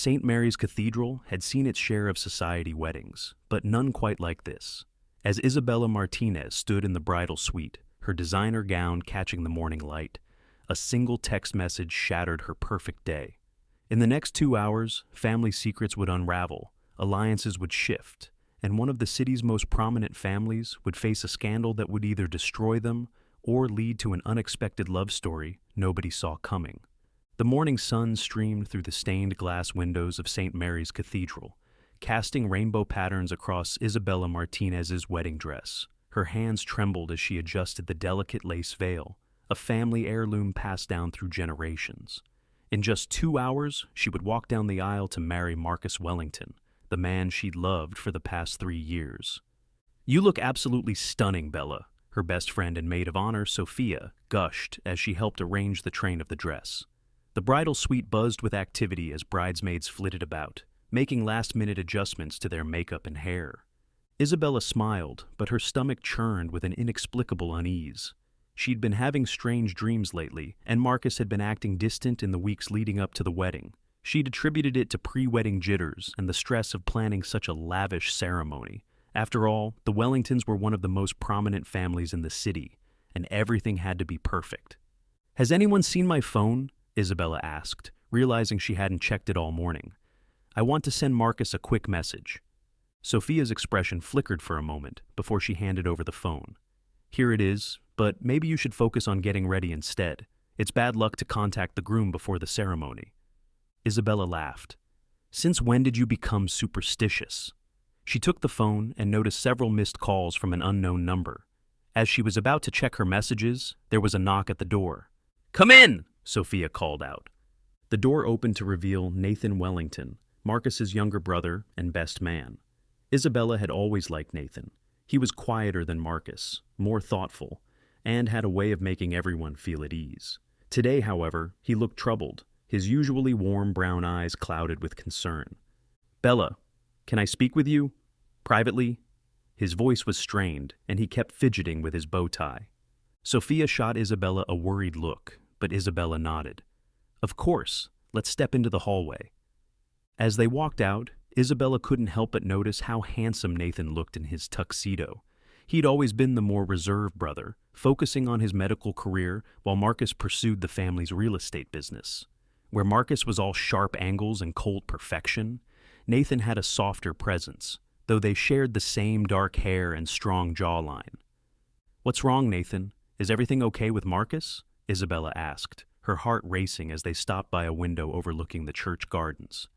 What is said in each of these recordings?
St. Mary's Cathedral had seen its share of society weddings, but none quite like this. As Isabella Martinez stood in the bridal suite, her designer gown catching the morning light, a single text message shattered her perfect day. In the next 2 hours, family secrets would unravel, alliances would shift, and one of the city's most prominent families would face a scandal that would either destroy them or lead to an unexpected love story nobody saw coming. The morning sun streamed through the stained glass windows of St. Mary's Cathedral, casting rainbow patterns across Isabella Martinez's wedding dress. Her hands trembled as she adjusted the delicate lace veil, a family heirloom passed down through generations. In just 2 hours, she would walk down the aisle to marry Marcus Wellington, the man she'd loved for the past 3 years. "You look absolutely stunning, Bella," her best friend and maid of honor, Sophia, gushed as she helped arrange the train of the dress. The bridal suite buzzed with activity as bridesmaids flitted about, making last-minute adjustments to their makeup and hair. Isabella smiled, but her stomach churned with an inexplicable unease. She'd been having strange dreams lately, and Marcus had been acting distant in the weeks leading up to the wedding. She'd attributed it to pre-wedding jitters and the stress of planning such a lavish ceremony. After all, the Wellingtons were one of the most prominent families in the city, and everything had to be perfect. "Has anyone seen my phone?" Isabella asked, realizing she hadn't checked it all morning. "I want to send Marcus a quick message." Sophia's expression flickered for a moment before she handed over the phone. "Here it is, but maybe you should focus on getting ready instead. It's bad luck to contact the groom before the ceremony." Isabella laughed. "Since when did you become superstitious?" She took the phone and noticed several missed calls from an unknown number. As she was about to check her messages, there was a knock at the door. "Come in!" Sophia called out. The door opened to reveal Nathan Wellington, Marcus's younger brother and best man. Isabella had always liked Nathan. He was quieter than Marcus, more thoughtful, and had a way of making everyone feel at ease. Today, however, he looked troubled, his usually warm brown eyes clouded with concern. "Bella, can I speak with you? Privately?" His voice was strained, and he kept fidgeting with his bow tie. Sophia shot Isabella a worried look, but Isabella nodded. "Of course, let's step into the hallway." As they walked out, Isabella couldn't help but notice how handsome Nathan looked in his tuxedo. He'd always been the more reserved brother, focusing on his medical career while Marcus pursued the family's real estate business. Where Marcus was all sharp angles and cold perfection, Nathan had a softer presence, though they shared the same dark hair and strong jawline. "What's wrong, Nathan? Is everything okay with Marcus?" Isabella asked, her heart racing as they stopped by a window overlooking the church gardens.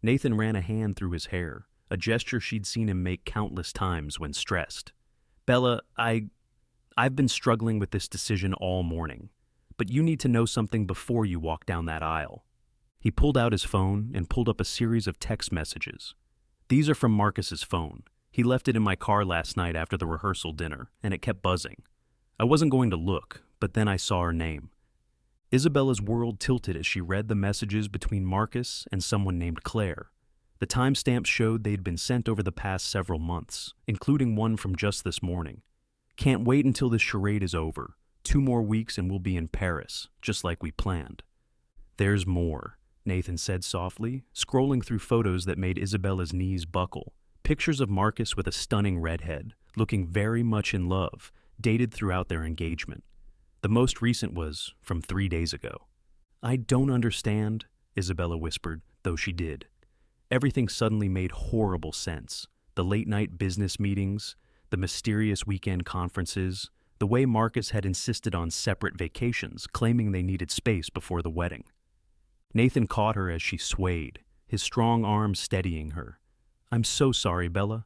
Nathan ran a hand through his hair, a gesture she'd seen him make countless times when stressed. "Bella, I've been struggling with this decision all morning, but you need to know something before you walk down that aisle." He pulled out his phone and pulled up a series of text messages. "These are from Marcus's phone. He left it in my car last night after the rehearsal dinner, and it kept buzzing. I wasn't going to look, but then I saw her name." Isabella's world tilted as she read the messages between Marcus and someone named Claire. The timestamps showed they'd been sent over the past several months, including one from just this morning. "Can't wait until this charade is over. 2 more weeks and we'll be in Paris, just like we planned." "There's more," Nathan said softly, scrolling through photos that made Isabella's knees buckle. Pictures of Marcus with a stunning redhead, looking very much in love, dated throughout their engagement. The most recent was from 3 days ago. "I don't understand," Isabella whispered, though she did. Everything suddenly made horrible sense. The late-night business meetings, the mysterious weekend conferences, the way Marcus had insisted on separate vacations, claiming they needed space before the wedding. Nathan caught her as she swayed, his strong arms steadying her. "I'm so sorry, Bella.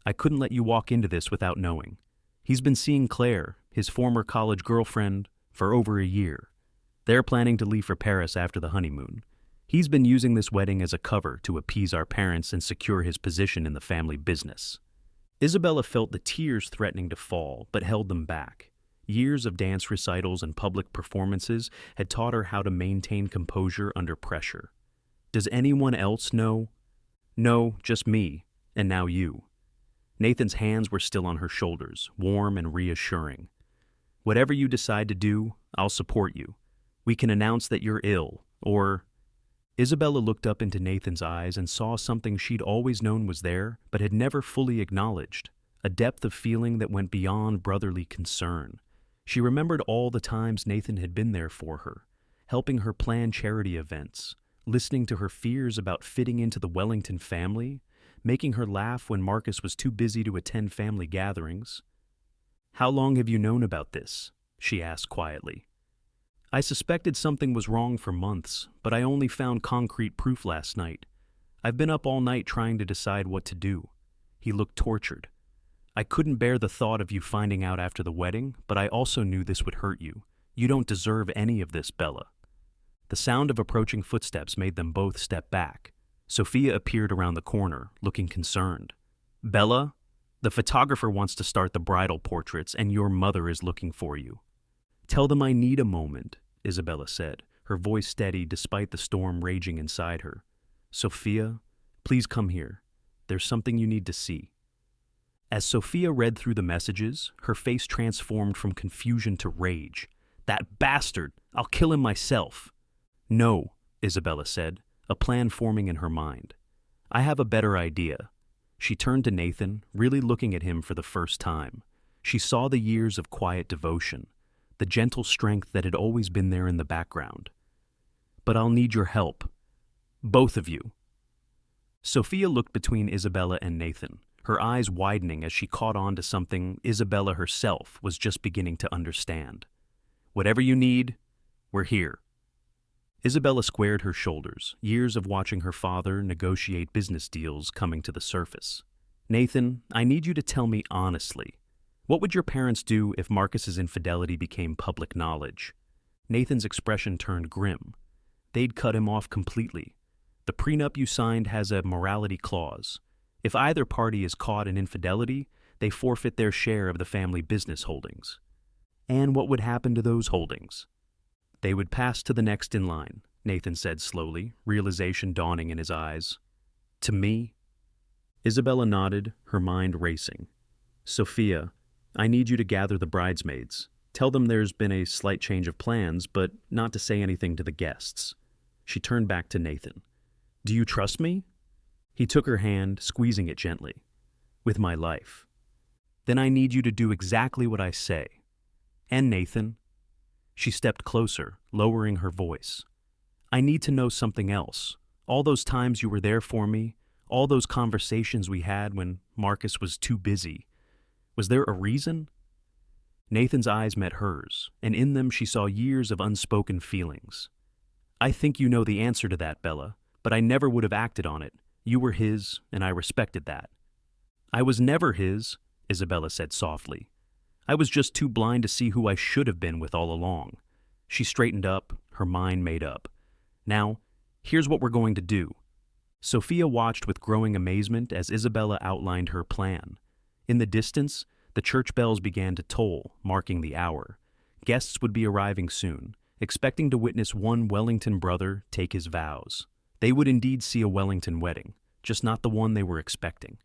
I couldn't let you walk into this without knowing. He's been seeing Claire, his former college girlfriend, for over a year. They're planning to leave for Paris after the honeymoon. He's been using this wedding as a cover to appease our parents and secure his position in the family business." Isabella felt the tears threatening to fall, but held them back. Years of dance recitals and public performances had taught her how to maintain composure under pressure. "Does anyone else know?" "No, just me, and now you." Nathan's hands were still on her shoulders, warm and reassuring. "Whatever you decide to do, I'll support you. We can announce that you're ill, or..." Isabella looked up into Nathan's eyes and saw something she'd always known was there, but had never fully acknowledged, a depth of feeling that went beyond brotherly concern. She remembered all the times Nathan had been there for her, helping her plan charity events, listening to her fears about fitting into the Wellington family, making her laugh when Marcus was too busy to attend family gatherings. "How long have you known about this?" she asked quietly. "I suspected something was wrong for months, but I only found concrete proof last night. I've been up all night trying to decide what to do." He looked tortured. "I couldn't bear the thought of you finding out after the wedding, but I also knew this would hurt you. You don't deserve any of this, Bella." The sound of approaching footsteps made them both step back. Sophia appeared around the corner, looking concerned. "Bella, the photographer wants to start the bridal portraits, and your mother is looking for you." "Tell them I need a moment," Isabella said, her voice steady despite the storm raging inside her. "Sophia, please come here. There's something you need to see." As Sophia read through the messages, her face transformed from confusion to rage. "That bastard! I'll kill him myself." "No," Isabella said, a plan forming in her mind. "I have a better idea." She turned to Nathan, really looking at him for the first time. She saw the years of quiet devotion, the gentle strength that had always been there in the background. "But I'll need your help. Both of you." Sophia looked between Isabella and Nathan, her eyes widening as she caught on to something Isabella herself was just beginning to understand. "Whatever you need, we're here." Isabella squared her shoulders, years of watching her father negotiate business deals coming to the surface. "Nathan, I need you to tell me honestly. What would your parents do if Marcus's infidelity became public knowledge?" Nathan's expression turned grim. "They'd cut him off completely. The prenup you signed has a morality clause. If either party is caught in infidelity, they forfeit their share of the family business holdings." "And what would happen to those holdings?" "They would pass to the next in line," Nathan said slowly, realization dawning in his eyes. "To me?" Isabella nodded, her mind racing. "Sophia, I need you to gather the bridesmaids. Tell them there's been a slight change of plans, but not to say anything to the guests." She turned back to Nathan. "Do you trust me?" He took her hand, squeezing it gently. "With my life." "Then I need you to do exactly what I say." "And Nathan?" She stepped closer, lowering her voice. "I need to know something else. All those times you were there for me, all those conversations we had when Marcus was too busy. Was there a reason?" Nathan's eyes met hers, and in them she saw years of unspoken feelings. "I think you know the answer to that, Bella, but I never would have acted on it. You were his, and I respected that." "I was never his," Isabella said softly. "I was just too blind to see who I should have been with all along." She straightened up, her mind made up. "Now, here's what we're going to do." Sophia watched with growing amazement as Isabella outlined her plan. In the distance, the church bells began to toll, marking the hour. Guests would be arriving soon, expecting to witness one Wellington brother take his vows. They would indeed see a Wellington wedding, just not the one they were expecting.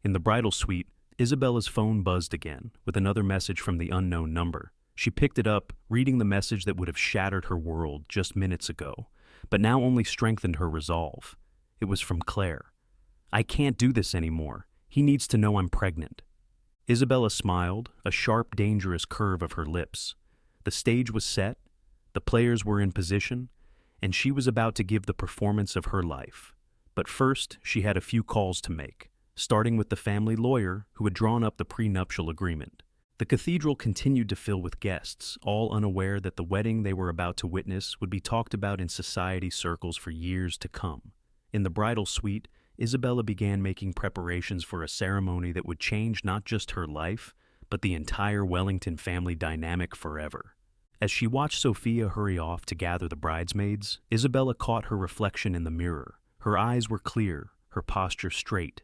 In the bridal suite, Isabella's phone buzzed again, with another message from the unknown number. She picked it up, reading the message that would have shattered her world just minutes ago, but now only strengthened her resolve. It was from Claire. "I can't do this anymore. He needs to know I'm pregnant." Isabella smiled, a sharp, dangerous curve of her lips. The stage was set, the players were in position, and she was about to give the performance of her life. But first, she had a few calls to make, starting with the family lawyer who had drawn up the prenuptial agreement. The cathedral continued to fill with guests, all unaware that the wedding they were about to witness would be talked about in society circles for years to come. In the bridal suite, Isabella began making preparations for a ceremony that would change not just her life, but the entire Wellington family dynamic forever. As she watched Sophia hurry off to gather the bridesmaids, Isabella caught her reflection in the mirror. Her eyes were clear, her posture straight,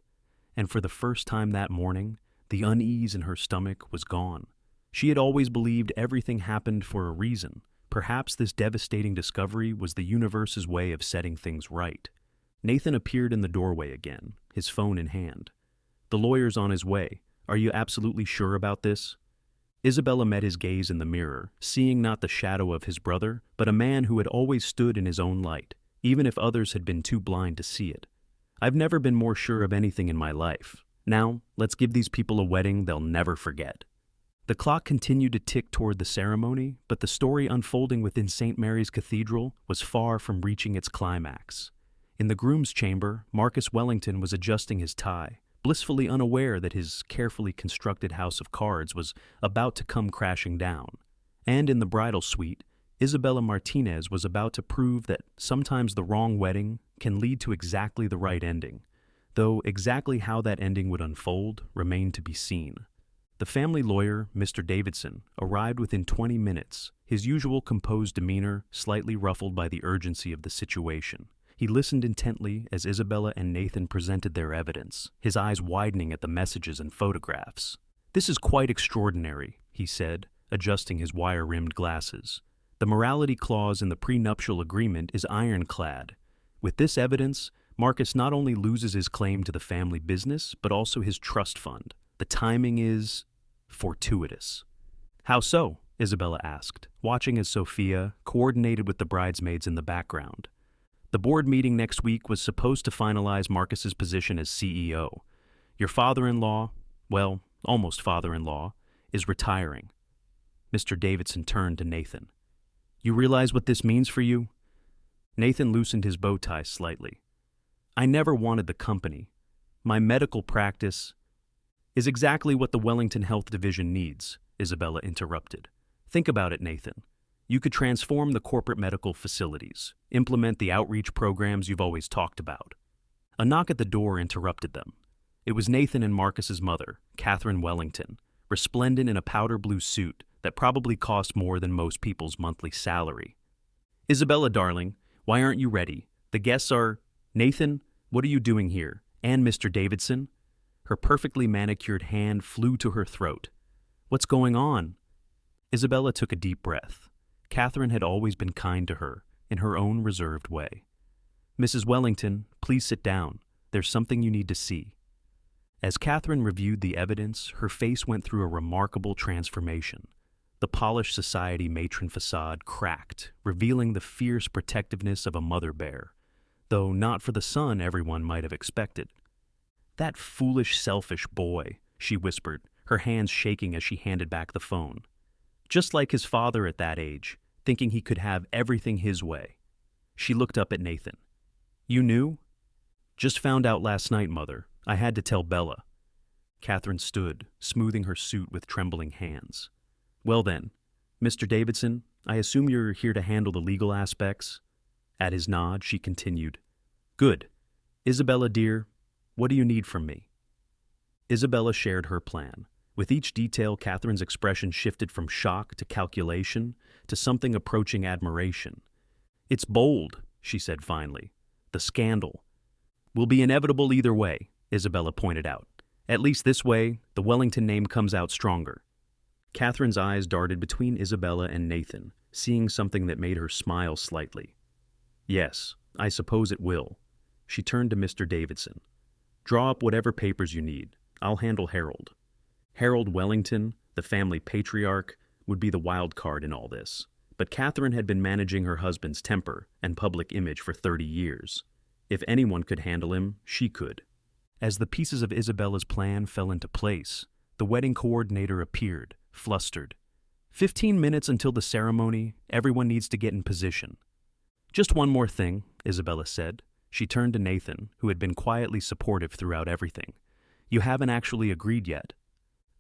and for the first time that morning, the unease in her stomach was gone. She had always believed everything happened for a reason. Perhaps this devastating discovery was the universe's way of setting things right. Nathan appeared in the doorway again, his phone in hand. "The lawyer's on his way. Are you absolutely sure about this?" Isabella met his gaze in the mirror, seeing not the shadow of his brother, but a man who had always stood in his own light, even if others had been too blind to see it. I've never been more sure of anything in my life. Now, let's give these people a wedding they'll never forget. The clock continued to tick toward the ceremony, but the story unfolding within St. Mary's Cathedral was far from reaching its climax. In the groom's chamber, Marcus Wellington was adjusting his tie, blissfully unaware that his carefully constructed house of cards was about to come crashing down. And in the bridal suite, Isabella Martinez was about to prove that sometimes the wrong wedding can lead to exactly the right ending, though exactly how that ending would unfold remained to be seen. The family lawyer, Mr. Davidson, arrived within 20 minutes, his usual composed demeanor slightly ruffled by the urgency of the situation. He listened intently as Isabella and Nathan presented their evidence, his eyes widening at the messages and photographs. "This is quite extraordinary," he said, adjusting his wire-rimmed glasses. "The morality clause in the prenuptial agreement is ironclad. With this evidence, Marcus not only loses his claim to the family business, but also his trust fund. The timing is fortuitous." "How so?" Isabella asked, watching as Sophia coordinated with the bridesmaids in the background. "The board meeting next week was supposed to finalize Marcus's position as CEO. Your father-in-law, well, almost father-in-law, is retiring." Mr. Davidson turned to Nathan. "You realize what this means for you?" Nathan loosened his bow tie slightly. "I never wanted the company. My medical practice is exactly what the Wellington Health Division needs," Isabella interrupted. "Think about it, Nathan. You could transform the corporate medical facilities, implement the outreach programs you've always talked about." A knock at the door interrupted them. It was Nathan and Marcus's mother, Catherine Wellington, resplendent in a powder blue suit that probably cost more than most people's monthly salary. "Isabella, darling, why aren't you ready? The guests are—" "Nathan, what are you doing here? And Mr. Davidson?" Her perfectly manicured hand flew to her throat. "What's going on?" Isabella took a deep breath. Catherine had always been kind to her, in her own reserved way. "Mrs. Wellington, please sit down. There's something you need to see." As Catherine reviewed the evidence, her face went through a remarkable transformation. The polished society matron facade cracked, revealing the fierce protectiveness of a mother bear, though not for the son everyone might have expected. "That foolish, selfish boy," she whispered, her hands shaking as she handed back the phone. "Just like his father at that age, thinking he could have everything his way." She looked up at Nathan. "You knew?" "Just found out last night, Mother. I had to tell Bella." Catherine stood, smoothing her suit with trembling hands. "Well then, Mr. Davidson, I assume you're here to handle the legal aspects?" At his nod, she continued. "Good. Isabella, dear, what do you need from me?" Isabella shared her plan. With each detail, Catherine's expression shifted from shock to calculation to something approaching admiration. "It's bold," she said finally. "The scandal will be inevitable either way," Isabella pointed out. "At least this way, the Wellington name comes out stronger." Catherine's eyes darted between Isabella and Nathan, seeing something that made her smile slightly. "Yes, I suppose it will." She turned to Mr. Davidson. "Draw up whatever papers you need. I'll handle Harold." Harold Wellington, the family patriarch, would be the wild card in all this. But Catherine had been managing her husband's temper and public image for 30 years. If anyone could handle him, she could. As the pieces of Isabella's plan fell into place, the wedding coordinator appeared, flustered. 15 minutes until the ceremony, everyone needs to get in position." "Just one more thing," Isabella said. She turned to Nathan, who had been quietly supportive throughout everything. "You haven't actually agreed yet."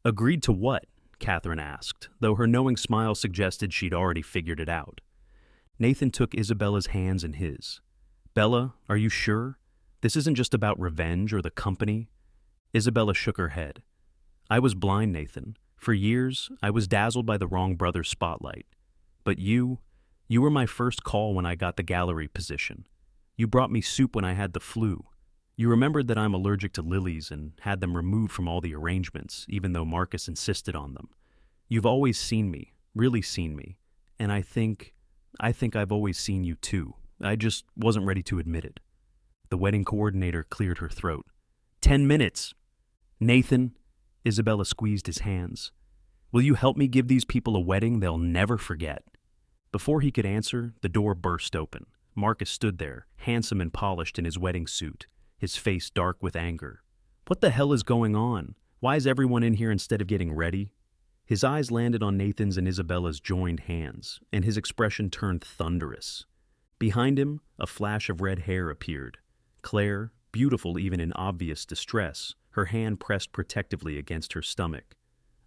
"Agreed to what?" Catherine asked, though her knowing smile suggested she'd already figured it out. Nathan took Isabella's hands in his. "Bella, are you sure? This isn't just about revenge or the company?" Isabella shook her head. "I was blind, Nathan. For years, I was dazzled by the wrong brother's spotlight. But you were my first call when I got the gallery position. You brought me soup when I had the flu. You remembered that I'm allergic to lilies and had them removed from all the arrangements, even though Marcus insisted on them. You've always seen me, really seen me, and I think I've always seen you too. I just wasn't ready to admit it." The wedding coordinator cleared her throat. 10 minutes! "Nathan," Isabella squeezed his hands. "Will you help me give these people a wedding they'll never forget?" Before he could answer, the door burst open. Marcus stood there, handsome and polished in his wedding suit, his face dark with anger. What the hell is going on? Why is everyone in here instead of getting ready? His eyes landed on Nathan's and Isabella's joined hands, and his expression turned thunderous. Behind him, a flash of red hair appeared. Claire, beautiful even in obvious distress, her hand pressed protectively against her stomach.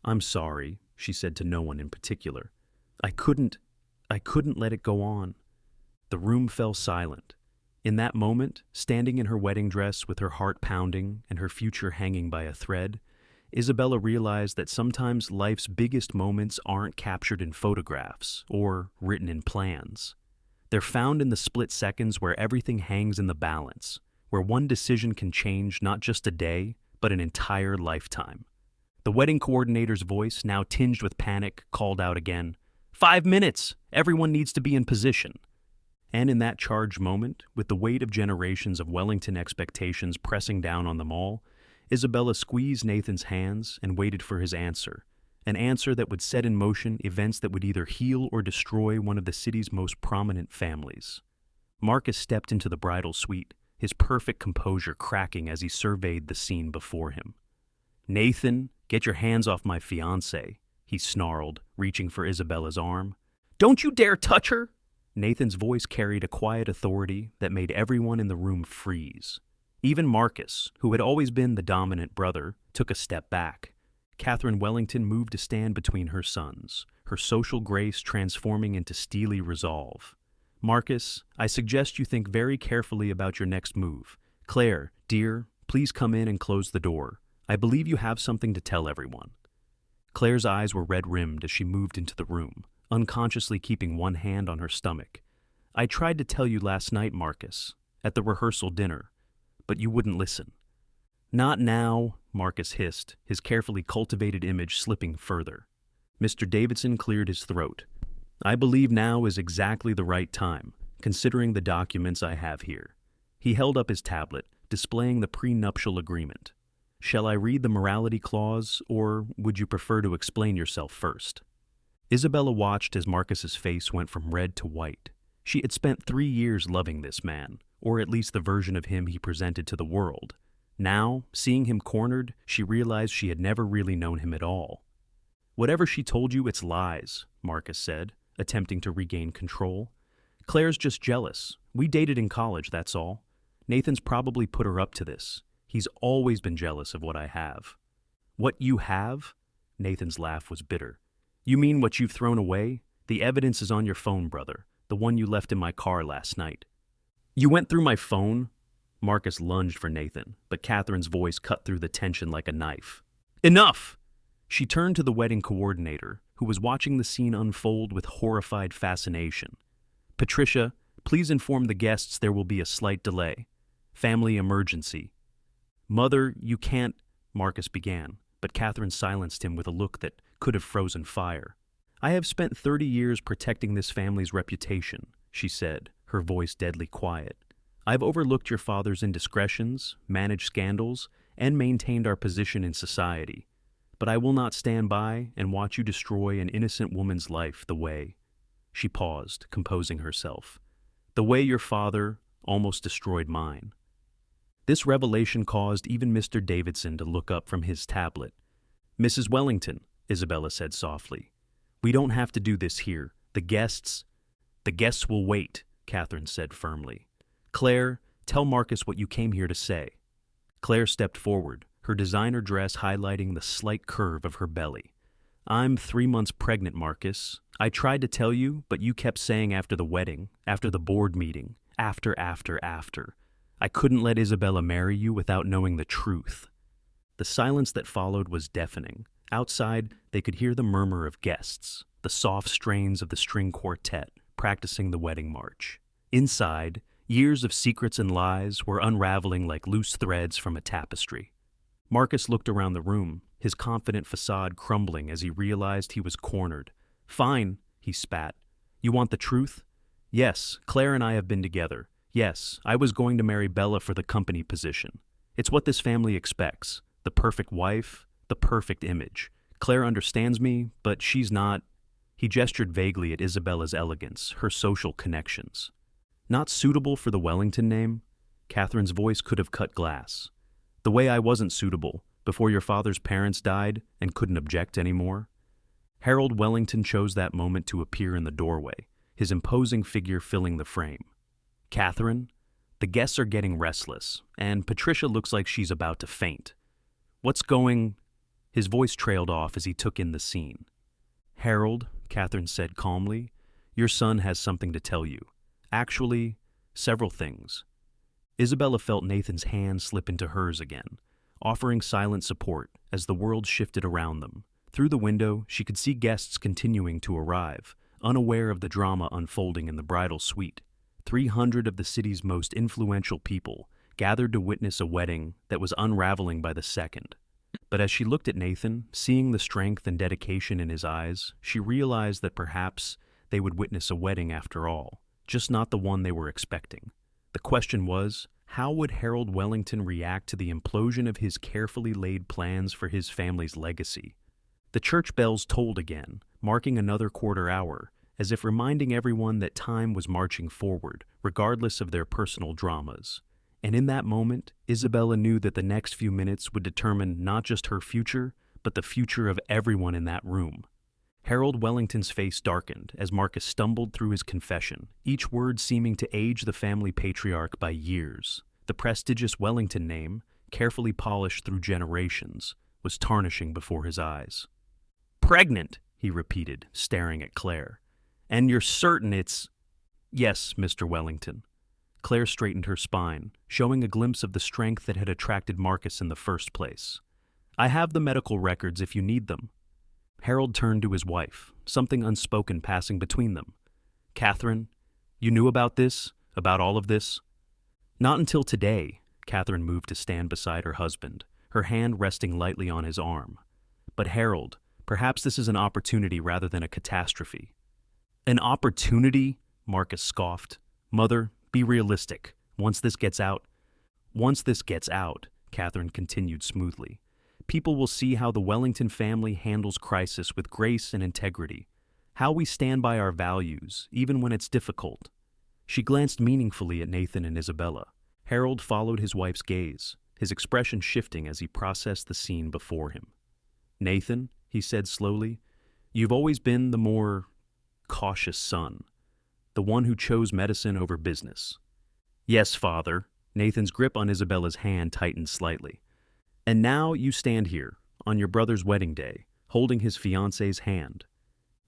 "I'm sorry," she said to no one in particular. I couldn't let it go on." The room fell silent. In that moment, standing in her wedding dress with her heart pounding and her future hanging by a thread, Isabella realized that sometimes life's biggest moments aren't captured in photographs or written in plans. They're found in the split seconds where everything hangs in the balance, where one decision can change not just a day, but an entire lifetime. The wedding coordinator's voice, now tinged with panic, called out again, 5 minutes! Everyone needs to be in position." And in that charged moment, with the weight of generations of Wellington expectations pressing down on them all, Isabella squeezed Nathan's hands and waited for his answer, an answer that would set in motion events that would either heal or destroy one of the city's most prominent families. Marcus stepped into the bridal suite, his perfect composure cracking as he surveyed the scene before him. "Nathan, get your hands off my fiancé," he snarled, reaching for Isabella's arm. "Don't you dare touch her!" Nathan's voice carried a quiet authority that made everyone in the room freeze. Even Marcus, who had always been the dominant brother, took a step back. Catherine Wellington moved to stand between her sons, her social grace transforming into steely resolve. "Marcus, I suggest you think very carefully about your next move. Claire, dear, please come in and close the door. I believe you have something to tell everyone." Claire's eyes were red-rimmed as she moved into the room, unconsciously keeping one hand on her stomach. "I tried to tell you last night, Marcus, at the rehearsal dinner, but you wouldn't listen." "Not now," Marcus hissed, his carefully cultivated image slipping further. Mr. Davidson cleared his throat. "I believe now is exactly the right time, considering the documents I have here." He held up his tablet, displaying the prenuptial agreement. "Shall I read the morality clause, or would you prefer to explain yourself first?" Isabella watched as Marcus's face went from red to white. She had spent 3 years loving this man, or at least the version of him he presented to the world. Now, seeing him cornered, she realized she had never really known him at all. "Whatever she told you, it's lies," Marcus said, attempting to regain control. "Claire's just jealous. We dated in college, that's all. Nathan's probably put her up to this. He's always been jealous of what I have." "What you have?" Nathan's laugh was bitter. "You mean what you've thrown away? The evidence is on your phone, brother, the one you left in my car last night." "You went through my phone?" Marcus lunged for Nathan, but Catherine's voice cut through the tension like a knife. "Enough!" She turned to the wedding coordinator, who was watching the scene unfold with horrified fascination. "Patricia, please inform the guests there will be a slight delay. Family emergency." "Mother, you can't," Marcus began, but Catherine silenced him with a look that could have frozen fire. "I have spent 30 years protecting this family's reputation," she said, her voice deadly quiet. "I've overlooked your father's indiscretions, managed scandals, and maintained our position in society. But I will not stand by and watch you destroy an innocent woman's life the way—" She paused, composing herself. "The way your father almost destroyed mine." This revelation caused even Mr. Davidson to look up from his tablet. "Mrs. Wellington," Isabella said softly, "we don't have to do this here. The guests will wait," Catherine said firmly. "Claire, tell Marcus what you came here to say." Claire stepped forward, her designer dress highlighting the slight curve of her belly. "I'm 3 months pregnant, Marcus. I tried to tell you, but you kept saying after the wedding, after the board meeting, after. I couldn't let Isabella marry you without knowing the truth." The silence that followed was deafening. Outside, they could hear the murmur of guests, the soft strains of the string quartet practicing the wedding march. Inside, years of secrets and lies were unraveling like loose threads from a tapestry. Marcus looked around the room, his confident facade crumbling as he realized he was cornered. "Fine," he spat. "You want the truth? Yes, Claire and I have been together. Yes, I was going to marry Bella for the company position. It's what this family expects. The perfect wife, the perfect image. Claire understands me, but she's not." He gestured vaguely at Isabella's elegance, her social connections. Not suitable for the Wellington name? Catherine's voice could have cut glass. The way I wasn't suitable, before your father's parents died and couldn't object anymore. Harold Wellington chose that moment to appear in the doorway, his imposing figure filling the frame. Catherine, the guests are getting restless, and Patricia looks like she's about to faint. What's going... His voice trailed off as he took in the scene. Harold, Catherine said calmly, your son has something to tell you. Actually, several things. Isabella felt Nathan's hand slip into hers again, offering silent support as the world shifted around them. Through the window, she could see guests continuing to arrive, unaware of the drama unfolding in the bridal suite. 300 of the city's most influential people gathered to witness a wedding that was unraveling by the second. But as she looked at Nathan, seeing the strength and dedication in his eyes, she realized that perhaps they would witness a wedding after all, just not the one they were expecting. The question was, how would Harold Wellington react to the implosion of his carefully laid plans for his family's legacy? The church bells tolled again, marking another quarter hour, as if reminding everyone that time was marching forward, regardless of their personal dramas. And in that moment, Isabella knew that the next few minutes would determine not just her future, but the future of everyone in that room. Harold Wellington's face darkened as Marcus stumbled through his confession, each word seeming to age the family patriarch by years. The prestigious Wellington name, carefully polished through generations, was tarnishing before his eyes. "Pregnant," he repeated, staring at Claire. "And you're certain it's—" "Yes, Mr. Wellington." Claire straightened her spine, showing a glimpse of the strength that had attracted Marcus in the first place. "I have the medical records if you need them." Harold turned to his wife, something unspoken passing between them. "Catherine, you knew about this? About all of this?" "Not until today." Catherine moved to stand beside her husband, her hand resting lightly on his arm. "But Harold, perhaps this is an opportunity rather than a catastrophe." "An opportunity?" Marcus scoffed. "Mother, be realistic. Once this gets out, Catherine continued smoothly, people will see how the Wellington family handles crisis with grace and integrity, how we stand by our values, even when it's difficult." She glanced meaningfully at Nathan and Isabella. Harold followed his wife's gaze, his expression shifting as he processed the scene before him. "Nathan," he said slowly, "you've always been the more cautious son, the one who chose medicine over business." "Yes, father." Nathan's grip on Isabella's hand tightened slightly. "And now you stand here, on your brother's wedding day, holding his fiancé's hand."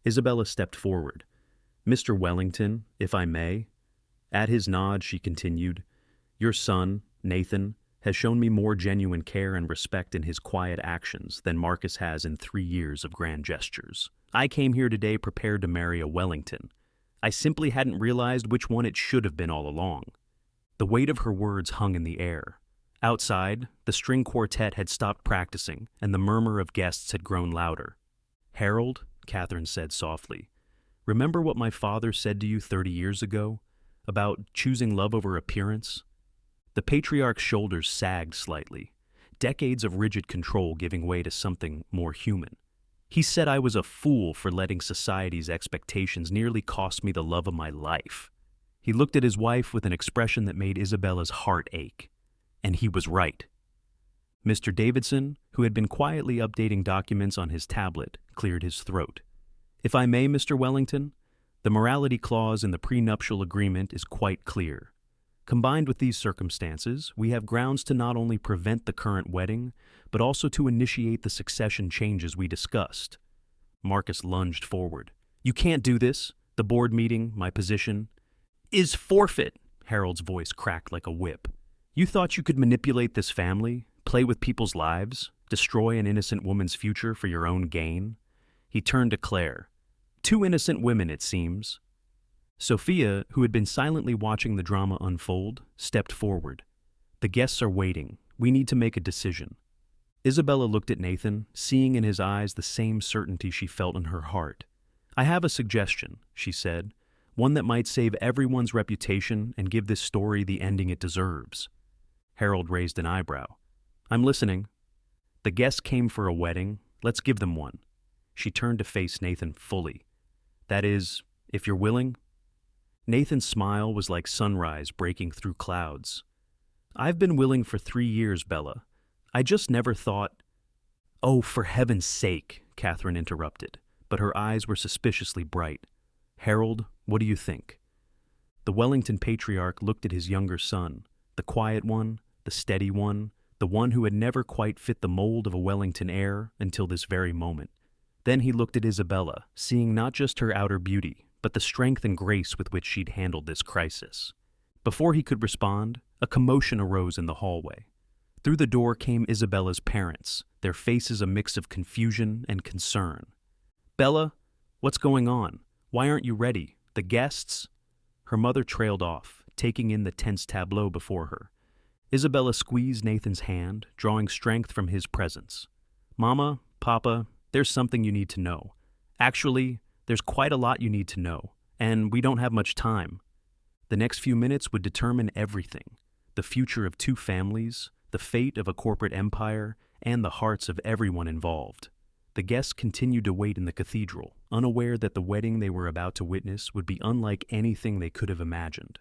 Isabella stepped forward. "Mr. Wellington, if I may." At his nod, she continued, "Your son, Nathan, has shown me more genuine care and respect in his quiet actions than Marcus has in 3 years of grand gestures. I came here today prepared to marry a Wellington. I simply hadn't realized which one it should have been all along." The weight of her words hung in the air. Outside, the string quartet had stopped practicing, and the murmur of guests had grown louder. "Harold," Catherine said softly, "remember what my father said to you 30 years ago? About choosing love over appearance?" The patriarch's shoulders sagged slightly, decades of rigid control giving way to something more human. "He said I was a fool for letting society's expectations nearly cost me the love of my life." He looked at his wife with an expression that made Isabella's heart ache. And he was right. Mr. Davidson, who had been quietly updating documents on his tablet, cleared his throat. "If I may, Mr. Wellington, the morality clause in the prenuptial agreement is quite clear. Combined with these circumstances, we have grounds to not only prevent the current wedding, but also to initiate the succession changes we discussed." Marcus lunged forward. "You can't do this. The board meeting, my position—" "Is forfeit," Harold's voice cracked like a whip. "You thought you could manipulate this family, play with people's lives, destroy an innocent woman's future for your own gain?" He turned to Claire. "2 innocent women, it seems." Sophia, who had been silently watching the drama unfold, stepped forward. "The guests are waiting. We need to make a decision." Isabella looked at Nathan, seeing in his eyes the same certainty she felt in her heart. "I have a suggestion," she said, "one that might save everyone's reputation and give this story the ending it deserves." Harold raised an eyebrow. "I'm listening." "The guests came for a wedding. Let's give them one." She turned to face Nathan fully. "That is, if you're willing?" Nathan's smile was like sunrise breaking through clouds. "I've been willing for 3 years, Bella. I just never thought—" "Oh, for heaven's sake," Catherine interrupted, but her eyes were suspiciously bright. "Harold, what do you think?" The Wellington patriarch looked at his younger son, the quiet one, the steady one, the one who had never quite fit the mold of a Wellington heir until this very moment. Then he looked at Isabella, seeing not just her outer beauty, but the strength and grace with which she'd handled this crisis. Before he could respond, a commotion arose in the hallway. Through the door came Isabella's parents, their faces a mix of confusion and concern. "Bella, what's going on? Why aren't you ready? The guests?" Her mother trailed off, taking in the tense tableau before her. Isabella squeezed Nathan's hand, drawing strength from his presence. "Mama, Papa, there's something you need to know. Actually, there's quite a lot you need to know, and we don't have much time." The next few minutes would determine everything: the future of two families, the fate of a corporate empire, and the hearts of everyone involved. The guests continued to wait in the cathedral, unaware that the wedding they were about to witness would be unlike anything they could have imagined.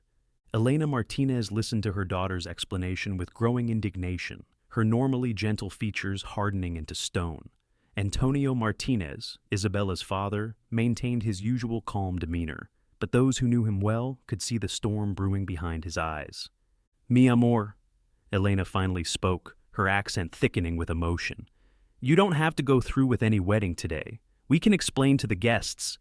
Elena Martinez listened to her daughter's explanation with growing indignation, her normally gentle features hardening into stone. Antonio Martinez, Isabella's father, maintained his usual calm demeanor, but those who knew him well could see the storm brewing behind his eyes. "Mi amor," Elena finally spoke, her accent thickening with emotion. "You don't have to go through with any wedding today. We can explain to the guests—"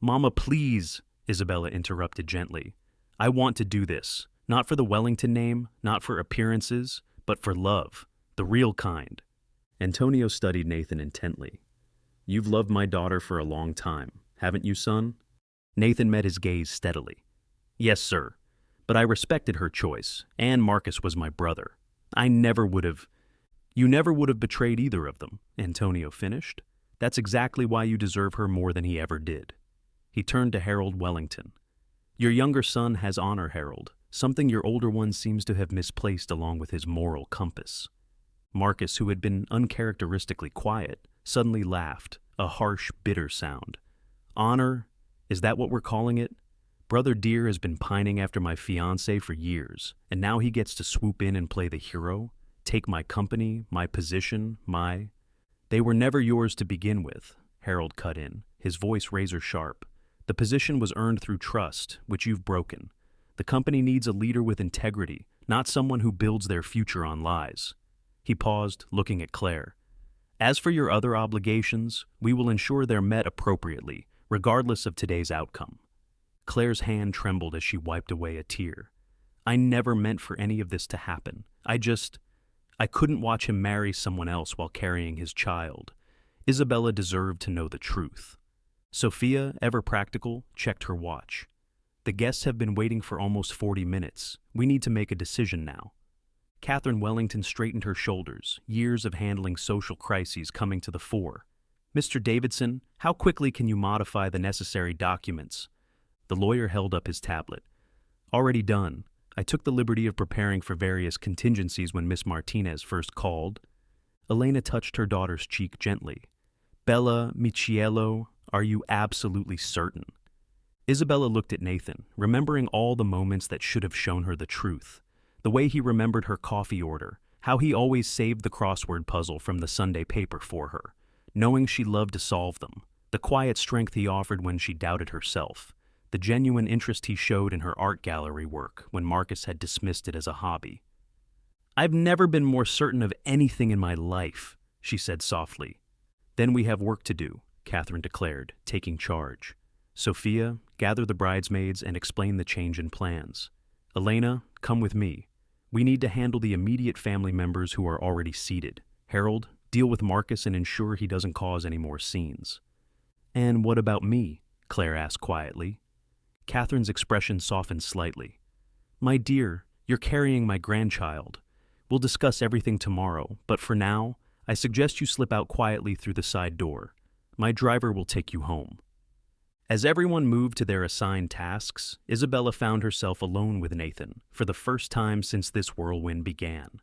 "Mama, please," Isabella interrupted gently. "I want to do this, not for the Wellington name, not for appearances, but for love, the real kind." Antonio studied Nathan intently. "You've loved my daughter for a long time, haven't you, son?" Nathan met his gaze steadily. "Yes, sir. But I respected her choice, and Marcus was my brother. I never would have—" "You never would have betrayed either of them," Antonio finished. "That's exactly why you deserve her more than he ever did." He turned to Harold Wellington. "Your younger son has honor, Harold, something your older one seems to have misplaced along with his moral compass." Marcus, who had been uncharacteristically quiet, suddenly laughed, a harsh, bitter sound. "Honor? Is that what we're calling it? Brother Dear has been pining after my fiancé for years, and now he gets to swoop in and play the hero? Take my company, my position, my—" "They were never yours to begin with," Harold cut in, his voice razor sharp. "The position was earned through trust, which you've broken. The company needs a leader with integrity, not someone who builds their future on lies." He paused, looking at Claire. "As for your other obligations, we will ensure they're met appropriately, regardless of today's outcome." Claire's hand trembled as she wiped away a tear. "I never meant for any of this to happen. I couldn't watch him marry someone else while carrying his child. Isabella deserved to know the truth." Sophia, ever practical, checked her watch. "The guests have been waiting for almost 40 minutes. We need to make a decision now." Catherine Wellington straightened her shoulders, years of handling social crises coming to the fore. "Mr. Davidson, how quickly can you modify the necessary documents?" The lawyer held up his tablet. "Already done. I took the liberty of preparing for various contingencies when Miss Martinez first called." Elena touched her daughter's cheek gently. "Bella, Michiello, are you absolutely certain?" Isabella looked at Nathan, remembering all the moments that should have shown her the truth. The way he remembered her coffee order, how he always saved the crossword puzzle from the Sunday paper for her, knowing she loved to solve them, the quiet strength he offered when she doubted herself, the genuine interest he showed in her art gallery work when Marcus had dismissed it as a hobby. "I've never been more certain of anything in my life," she said softly. "Then we have work to do," Catherine declared, taking charge. "Sophia, gather the bridesmaids and explain the change in plans. Elena, come with me. We need to handle the immediate family members who are already seated. Harold, deal with Marcus and ensure he doesn't cause any more scenes." "And what about me?" Claire asked quietly. Catherine's expression softened slightly. "My dear, you're carrying my grandchild. We'll discuss everything tomorrow, but for now, I suggest you slip out quietly through the side door. My driver will take you home." As everyone moved to their assigned tasks, Isabella found herself alone with Nathan for the first time since this whirlwind began.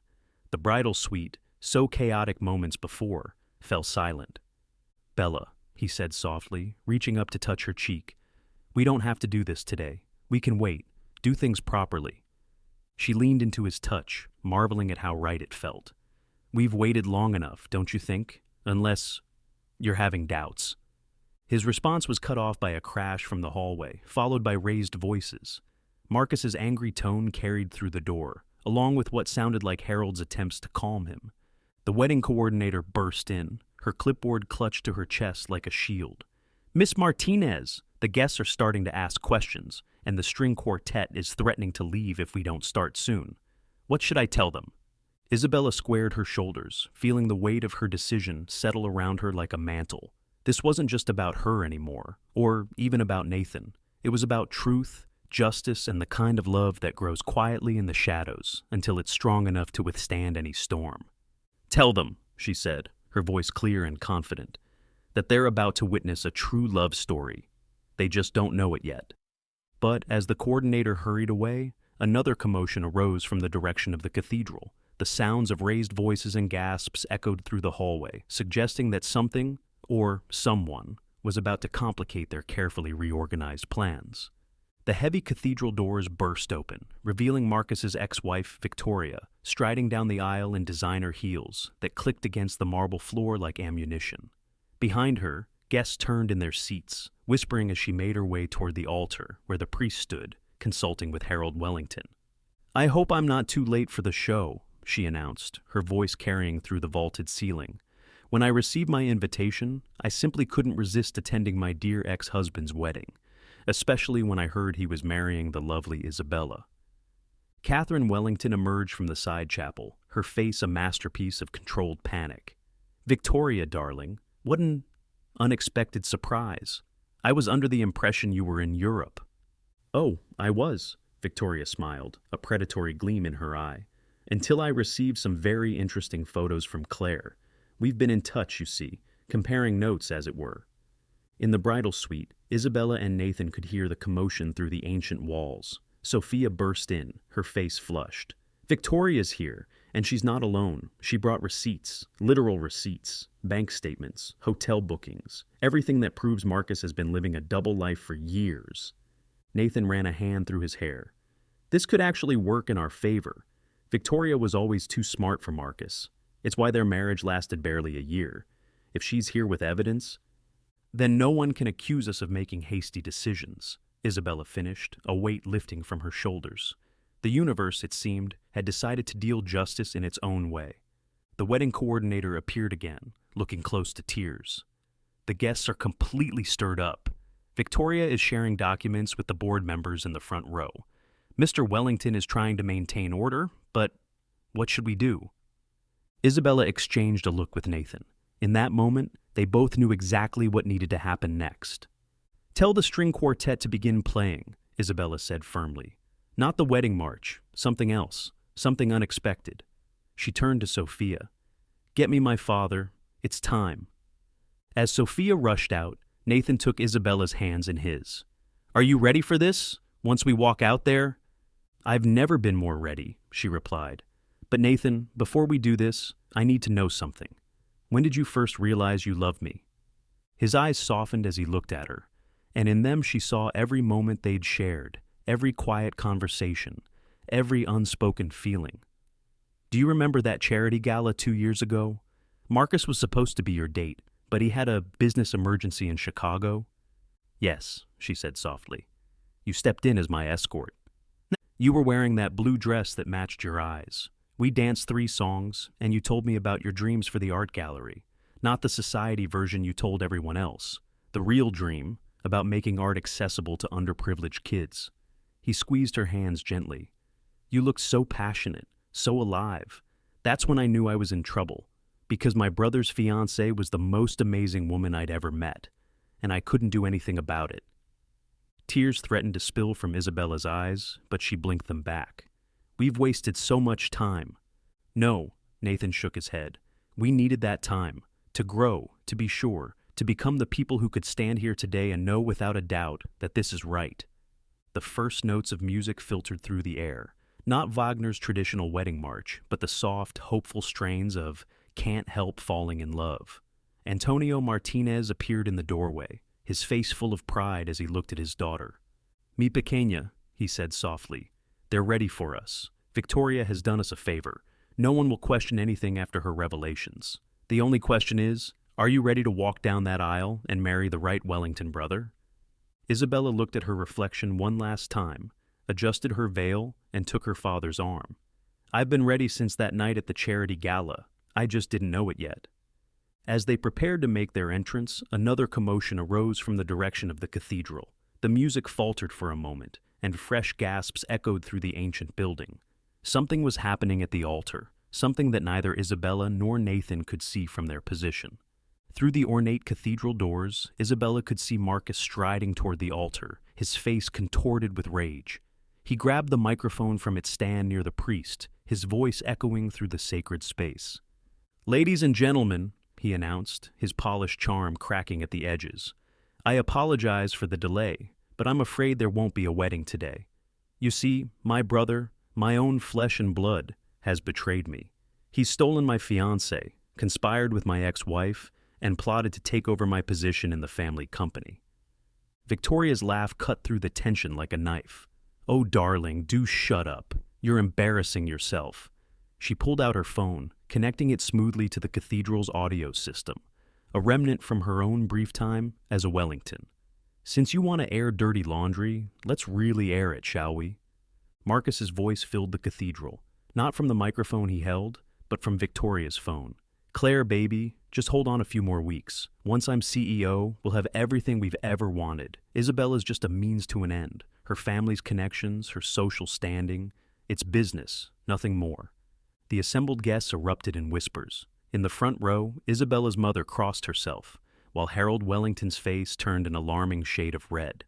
The bridal suite, so chaotic moments before, fell silent. "Bella," he said softly, reaching up to touch her cheek, "we don't have to do this today. We can wait. Do things properly. She leaned into his touch, marveling at how right it felt. We've waited long enough, don't you think? Unless you're having doubts. His response was cut off by a crash from the hallway, followed by raised voices. Marcus's angry tone carried through the door, along with what sounded like Harold's attempts to calm him. The wedding coordinator burst in, her clipboard clutched to her chest like a shield. Miss Martinez! The guests are starting to ask questions, and the string quartet is threatening to leave if we don't start soon. What should I tell them? Isabella squared her shoulders, feeling the weight of her decision settle around her like a mantle. This wasn't just about her anymore, or even about Nathan. It was about truth, justice, and the kind of love that grows quietly in the shadows until it's strong enough to withstand any storm. Tell them, she said, her voice clear and confident, that they're about to witness a true love story. They just don't know it yet. But as the coordinator hurried away, another commotion arose from the direction of the cathedral. The sounds of raised voices and gasps echoed through the hallway, suggesting that something, or someone, was about to complicate their carefully reorganized plans. The heavy cathedral doors burst open, revealing Marcus's ex-wife, Victoria, striding down the aisle in designer heels that clicked against the marble floor like ammunition. Behind her, guests turned in their seats, whispering as she made her way toward the altar where the priest stood, consulting with Harold Wellington. I hope I'm not too late for the show, she announced, her voice carrying through the vaulted ceiling. When I received my invitation, I simply couldn't resist attending my dear ex-husband's wedding, especially when I heard he was marrying the lovely Isabella. Catherine Wellington emerged from the side chapel, her face a masterpiece of controlled panic. Victoria, darling, what an unexpected surprise. I was under the impression you were in Europe. Oh, I was, Victoria smiled, a predatory gleam in her eye. Until I received some very interesting photos from Claire. We've been in touch, you see, comparing notes, as it were. In the bridal suite, Isabella and Nathan could hear the commotion through the ancient walls. Sophia burst in, her face flushed. Victoria's here, and she's not alone. She brought receipts, literal receipts, bank statements, hotel bookings, everything that proves Marcus has been living a double life for years. Nathan ran a hand through his hair. This could actually work in our favor. Victoria was always too smart for Marcus. It's why their marriage lasted barely a year. If she's here with evidence, then no one can accuse us of making hasty decisions, Isabella finished, a weight lifting from her shoulders. The universe, it seemed, had decided to deal justice in its own way. The wedding coordinator appeared again, looking close to tears. The guests are completely stirred up. Victoria is sharing documents with the board members in the front row. Mr. Wellington is trying to maintain order, but what should we do? Isabella exchanged a look with Nathan. In that moment, they both knew exactly what needed to happen next. Tell the string quartet to begin playing, Isabella said firmly. Not the wedding march, something else, something unexpected. She turned to Sophia. Get me my father. It's time. As Sophia rushed out, Nathan took Isabella's hands in his. Are you ready for this? Once we walk out there? I've never been more ready, she replied. But Nathan, before we do this, I need to know something. When did you first realize you loved me? His eyes softened as he looked at her, and in them she saw every moment they'd shared, every quiet conversation, every unspoken feeling. Do you remember that charity gala 2 years ago? Marcus was supposed to be your date, but he had a business emergency in Chicago. Yes, she said softly. You stepped in as my escort. You were wearing that blue dress that matched your eyes. We danced 3 songs, and you told me about your dreams for the art gallery. Not the society version you told everyone else. The real dream, about making art accessible to underprivileged kids. He squeezed her hands gently. You looked so passionate, so alive. That's when I knew I was in trouble, because my brother's fiancé was the most amazing woman I'd ever met, and I couldn't do anything about it. Tears threatened to spill from Isabella's eyes, but she blinked them back. We've wasted so much time. No, Nathan shook his head. We needed that time, to grow, to be sure, to become the people who could stand here today and know without a doubt that this is right. The first notes of music filtered through the air, not Wagner's traditional wedding march, but the soft, hopeful strains of Can't Help Falling in Love. Antonio Martinez appeared in the doorway, his face full of pride as he looked at his daughter. Mi pequeña, he said softly. "They're ready for us. Victoria has done us a favor. No one will question anything after her revelations. The only question is, are you ready to walk down that aisle and marry the right Wellington brother?" Isabella looked at her reflection one last time, adjusted her veil, and took her father's arm. "I've been ready since that night at the charity gala. I just didn't know it yet." As they prepared to make their entrance, another commotion arose from the direction of the cathedral. The music faltered for a moment, and fresh gasps echoed through the ancient building. Something was happening at the altar, something that neither Isabella nor Nathan could see from their position. Through the ornate cathedral doors, Isabella could see Marcus striding toward the altar, his face contorted with rage. He grabbed the microphone from its stand near the priest, his voice echoing through the sacred space. "Ladies and gentlemen," he announced, his polished charm cracking at the edges, "I apologize for the delay, but I'm afraid there won't be a wedding today. You see, my brother, my own flesh and blood, has betrayed me. He's stolen my fiancé, conspired with my ex-wife, and plotted to take over my position in the family company." Victoria's laugh cut through the tension like a knife. "Oh, darling, do shut up. You're embarrassing yourself." She pulled out her phone, connecting it smoothly to the cathedral's audio system, a remnant from her own brief time as a Wellington. "Since you want to air dirty laundry, let's really air it, shall we?" Marcus's voice filled the cathedral, not from the microphone he held, but from Victoria's phone. "Claire, baby, just hold on a few more weeks. Once I'm CEO, we'll have everything we've ever wanted. Isabella's just a means to an end. Her family's connections, her social standing. It's business, nothing more." The assembled guests erupted in whispers. In the front row, Isabella's mother crossed herself, while Harold Wellington's face turned an alarming shade of red.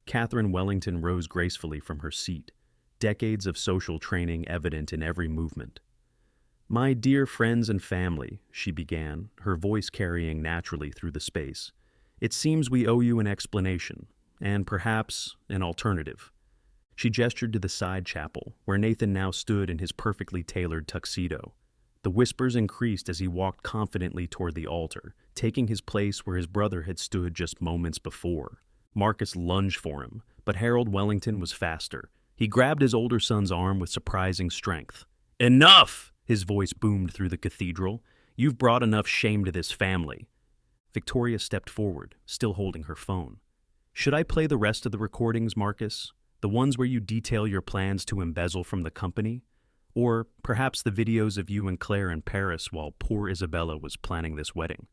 Catherine Wellington rose gracefully from her seat, decades of social training evident in every movement. "My dear friends and family," she began, her voice carrying naturally through the space, "it seems we owe you an explanation, and perhaps an alternative." She gestured to the side chapel, where Nathan now stood in his perfectly tailored tuxedo. The whispers increased as he walked confidently toward the altar, taking his place where his brother had stood just moments before. Marcus lunged for him, but Harold Wellington was faster. He grabbed his older son's arm with surprising strength. "Enough!" his voice boomed through the cathedral. "You've brought enough shame to this family." Victoria stepped forward, still holding her phone. "Should I play the rest of the recordings, Marcus? The ones where you detail your plans to embezzle from the company? Or perhaps the videos of you and Claire in Paris while poor Isabella was planning this wedding?"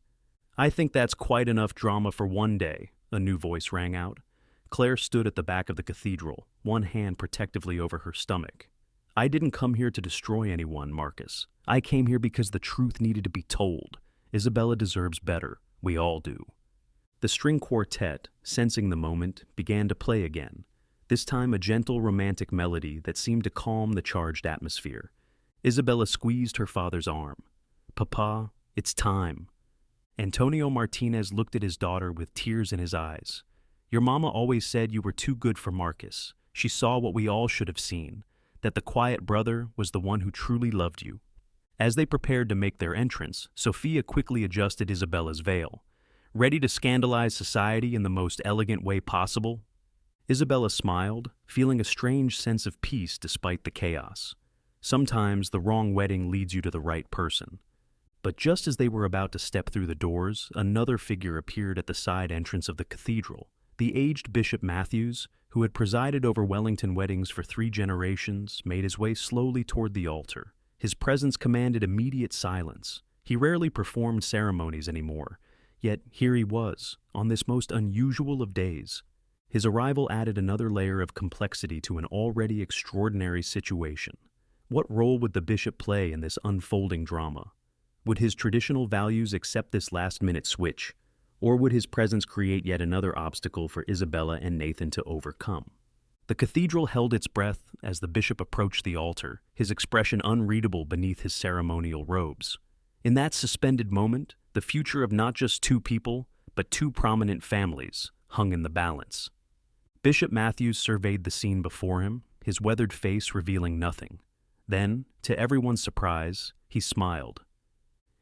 "I think that's quite enough drama for one day," a new voice rang out. Claire stood at the back of the cathedral, one hand protectively over her stomach. "I didn't come here to destroy anyone, Marcus. I came here because the truth needed to be told. Isabella deserves better. We all do." The string quartet, sensing the moment, began to play again, this time a gentle romantic melody that seemed to calm the charged atmosphere. Isabella squeezed her father's arm. "Papa, it's time." Antonio Martinez looked at his daughter with tears in his eyes. "Your mama always said you were too good for Marcus. She saw what we all should have seen, that the quiet brother was the one who truly loved you." As they prepared to make their entrance, Sophia quickly adjusted Isabella's veil. "Ready to scandalize society in the most elegant way possible?" Isabella smiled, feeling a strange sense of peace despite the chaos. Sometimes the wrong wedding leads you to the right person. But just as they were about to step through the doors, another figure appeared at the side entrance of the cathedral. The aged Bishop Matthews, who had presided over Wellington weddings for 3 generations, made his way slowly toward the altar. His presence commanded immediate silence. He rarely performed ceremonies anymore, yet here he was, on this most unusual of days. His arrival added another layer of complexity to an already extraordinary situation. What role would the bishop play in this unfolding drama? Would his traditional values accept this last-minute switch? Or would his presence create yet another obstacle for Isabella and Nathan to overcome? The cathedral held its breath as the bishop approached the altar, his expression unreadable beneath his ceremonial robes. In that suspended moment, the future of not just 2 people, but 2 prominent families, hung in the balance. Bishop Matthews surveyed the scene before him, his weathered face revealing nothing. Then, to everyone's surprise, he smiled.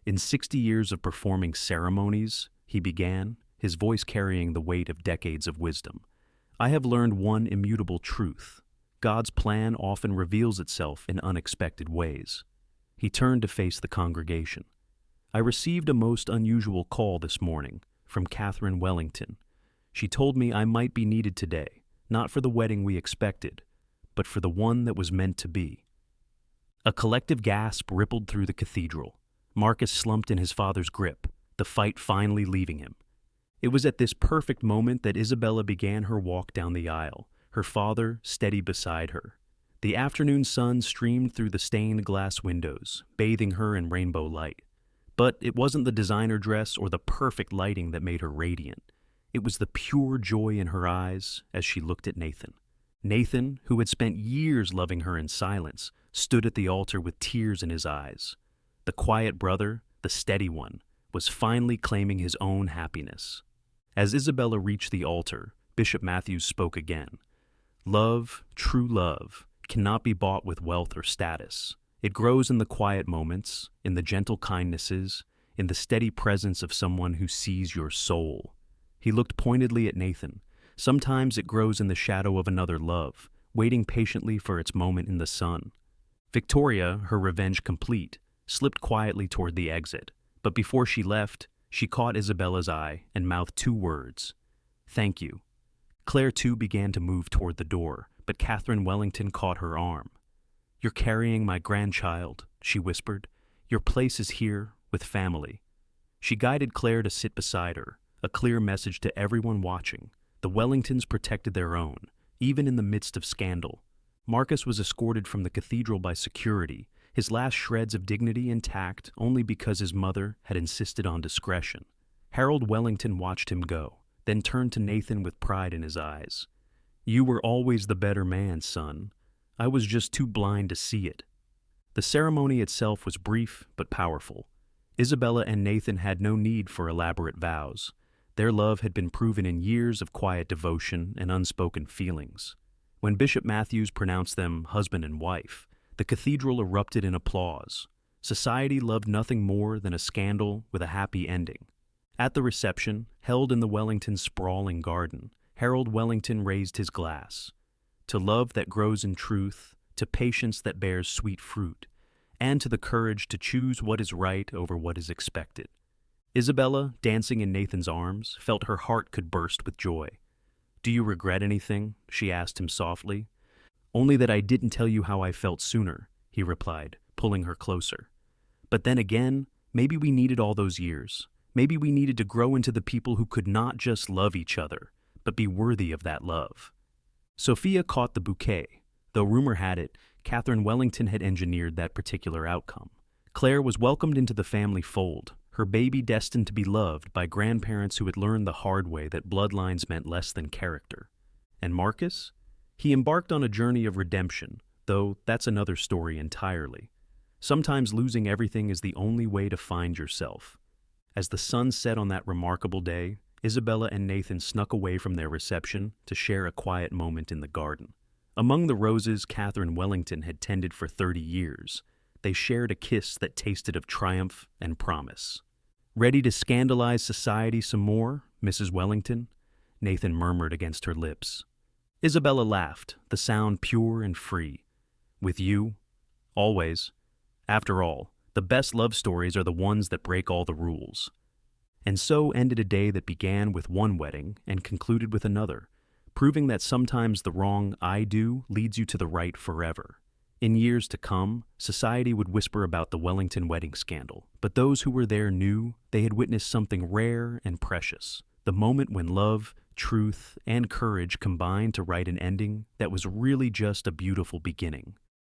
"In 60 years of performing ceremonies," he began, his voice carrying the weight of decades of wisdom, "I have learned one immutable truth. God's plan often reveals itself in unexpected ways. He turned to face the congregation. I received a most unusual call this morning from Catherine Wellington. She told me I might be needed today, not for the wedding we expected, but for the one that was meant to be. A collective gasp rippled through the cathedral. Marcus slumped in his father's grip, the fight finally leaving him. It was at this perfect moment that Isabella began her walk down the aisle, her father steady beside her. The afternoon sun streamed through the stained glass windows, bathing her in rainbow light. But it wasn't the designer dress or the perfect lighting that made her radiant. It was the pure joy in her eyes as she looked at Nathan. Nathan, who had spent years loving her in silence, stood at the altar with tears in his eyes. The quiet brother, the steady one, was finally claiming his own happiness. As Isabella reached the altar, Bishop Matthews spoke again. Love, true love, cannot be bought with wealth or status. It grows in the quiet moments, in the gentle kindnesses, in the steady presence of someone who sees your soul. He looked pointedly at Nathan. Sometimes it grows in the shadow of another love, waiting patiently for its moment in the sun. Victoria, her revenge complete, slipped quietly toward the exit, but before she left, she caught Isabella's eye and mouthed two words, "Thank you." Claire too began to move toward the door, but Catherine Wellington caught her arm. "You're carrying my grandchild," she whispered. "Your place is here, with family." She guided Claire to sit beside her, a clear message to everyone watching. The Wellingtons protected their own, even in the midst of scandal. Marcus was escorted from the cathedral by security, his last shreds of dignity intact only because his mother had insisted on discretion. Harold Wellington watched him go, then turned to Nathan with pride in his eyes. "You were always the better man, son. I was just too blind to see it." The ceremony itself was brief but powerful. Isabella and Nathan had no need for elaborate vows. Their love had been proven in years of quiet devotion and unspoken feelings. When Bishop Matthews pronounced them husband and wife, the cathedral erupted in applause. Society loved nothing more than a scandal with a happy ending. At the reception, held in the Wellington sprawling garden, Harold Wellington raised his glass. To love that grows in truth, to patience that bears sweet fruit, and to the courage to choose what is right over what is expected. Isabella, dancing in Nathan's arms, felt her heart could burst with joy. "Do you regret anything?" she asked him softly. "Only that I didn't tell you how I felt sooner," he replied, pulling her closer. "But then again, maybe we needed all those years. Maybe we needed to grow into the people who could not just love each other, but be worthy of that love." Sophia caught the bouquet, though rumor had it Catherine Wellington had engineered that particular outcome. Claire was welcomed into the family fold, her baby destined to be loved by grandparents who had learned the hard way that bloodlines meant less than character. And Marcus? He embarked on a journey of redemption, though that's another story entirely. Sometimes losing everything is the only way to find yourself. As the sun set on that remarkable day, Isabella and Nathan snuck away from their reception to share a quiet moment in the garden. Among the roses Catherine Wellington had tended for 30 years, they shared a kiss that tasted of triumph and promise. "Ready to scandalize society some more, Mrs. Wellington?" Nathan murmured against her lips. Isabella laughed, the sound pure and free. "With you? Always. After all, the best love stories are the ones that break all the rules." And so ended a day that began with one wedding and concluded with another, proving that sometimes the wrong "I do" leads you to the right forever. In years to come, society would whisper about the Wellington wedding scandal, but those who were there knew they had witnessed something rare and precious, the moment when love, truth, and courage combined to write an ending that was really just a beautiful beginning.